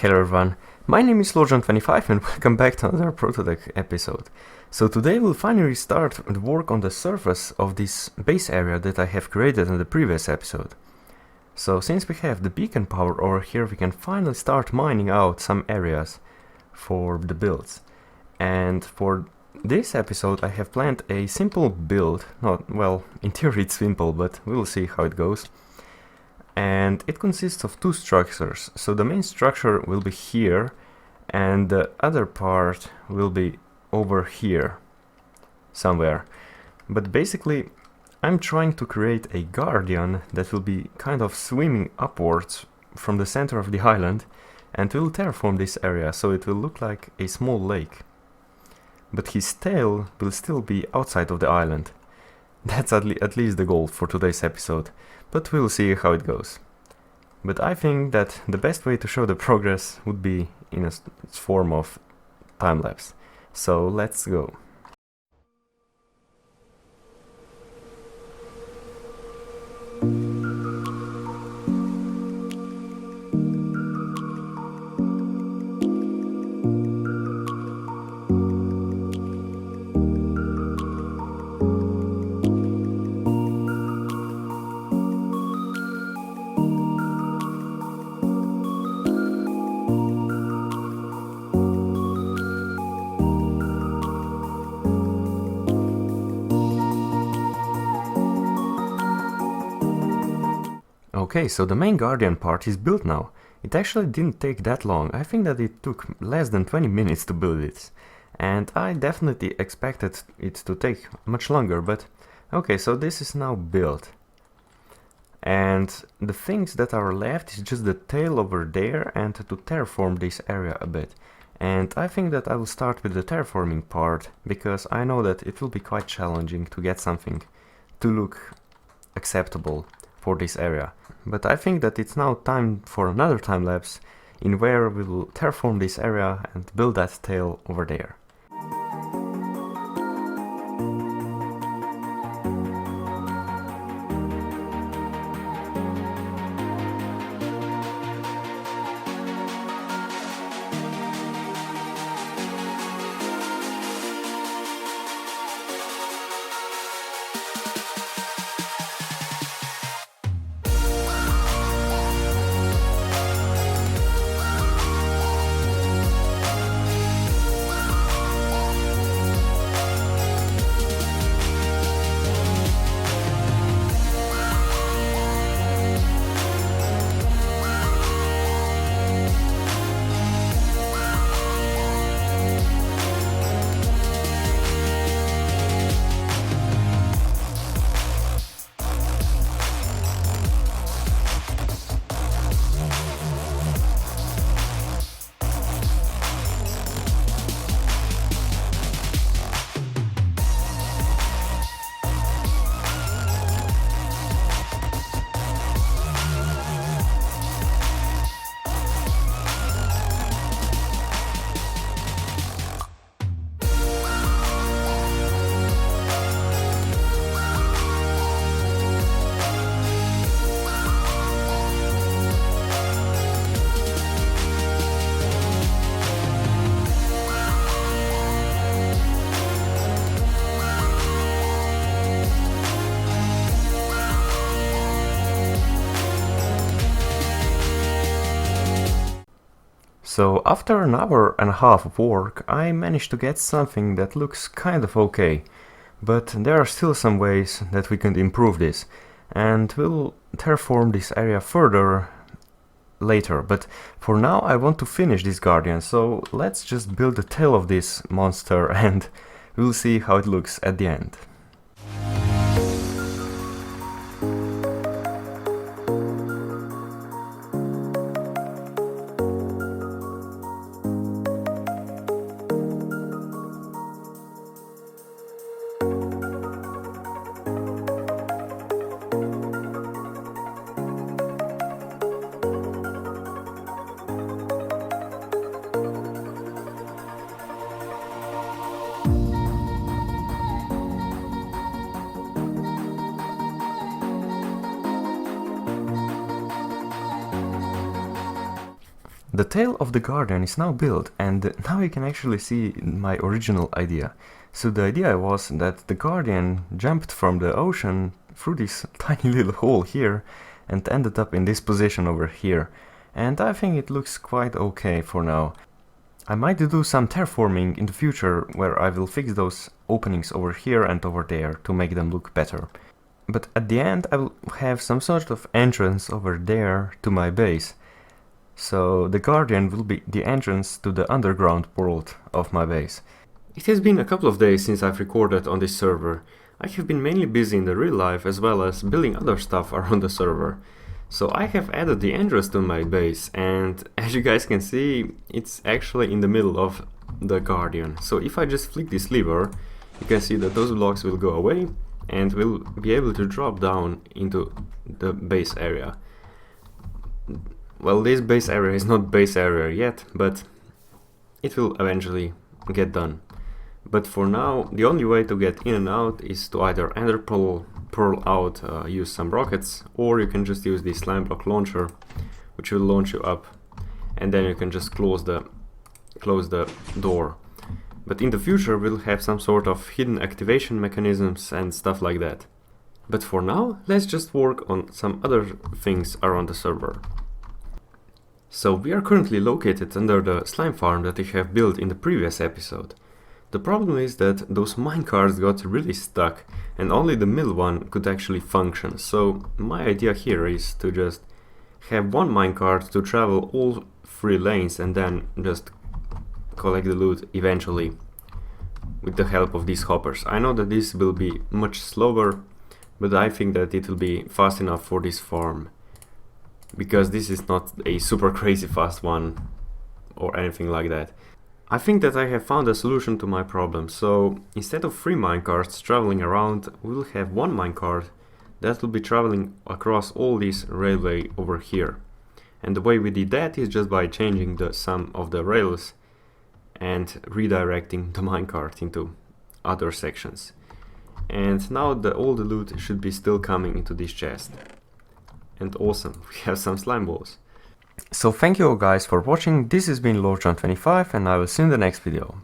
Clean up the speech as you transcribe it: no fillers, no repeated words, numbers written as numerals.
Hello everyone, my name is Lorjan25 and welcome back to another Prototech episode. So today we'll finally start the work on the surface of this base area that I have created in the previous episode. So since we have the beacon power over here, we can finally start mining out some areas for the builds. And for this episode I have planned a simple build, in theory it's simple, but we'll see how it goes. And it consists of two structures, so the main structure will be here and the other part will be over here somewhere. But basically I'm trying to create a guardian that will be kind of swimming upwards from the center of the island and will terraform this area so it will look like a small lake. But his tail will still be outside of the island. That's at least the goal for today's episode, but we'll see how it goes. But I think that the best way to show the progress would be in a form of time-lapse. So let's go. Okay, so the main guardian part is built now. It actually didn't take that long. I think that it took less than 20 minutes to build it. And I definitely expected it to take much longer, but okay, so this is now built. And the things that are left is just the tail over there and to terraform this area a bit. And I think that I will start with the terraforming part, because I know that it will be quite challenging to get something to look acceptable for this area. But I think that it's now time for another time lapse in where we will terraform this area and build that tail over there. So after an hour and a half of work, I managed to get something that looks kind of okay. But there are still some ways that we can improve this, and we'll terraform this area further later. But for now I want to finish this guardian, so let's just build the tail of this monster and we'll see how it looks at the end. The tail of the Guardian is now built, and now you can actually see my original idea. So the idea was that the Guardian jumped from the ocean through this tiny little hole here and ended up in this position over here. And I think it looks quite okay for now. I might do some terraforming in the future where I will fix those openings over here and over there to make them look better. But at the end I will have some sort of entrance over there to my base. So the Guardian will be the entrance to the underground world of my base. It has been a couple of days since I've recorded on this server. I have been mainly busy in the real life as well as building other stuff around the server. So I have added the entrance to my base, and as you guys can see, it's actually in the middle of the Guardian. So if I just flick this lever, you can see that those blocks will go away and will be able to drop down into the base area. Well, this base area is not base area yet, but it will eventually get done. But for now, the only way to get in and out is to either ender pearl out, use some rockets, or you can just use the slime block launcher, which will launch you up, and then you can just close the door. But in the future we'll have some sort of hidden activation mechanisms and stuff like that. But for now, let's just work on some other things around the server. So we are currently located under the slime farm that we have built in the previous episode. The problem is that those minecarts got really stuck and only the middle one could actually function. So my idea here is to just have one minecart to travel all 3 lanes and then just collect the loot eventually with the help of these hoppers. I know that this will be much slower, but I think that it will be fast enough for this farm, because this is not a super crazy fast one or anything like that. I think that I have found a solution to my problem. So instead of 3 minecarts traveling around, we will have 1 minecart that will be traveling across all this railway over here. And the way we did that is just by changing the sum of the rails and redirecting the minecart into other sections. And now all the loot should be still coming into this chest. And awesome, we have some slime balls. So thank you all guys for watching. This has been LordJohn25 and I will see you in the next video.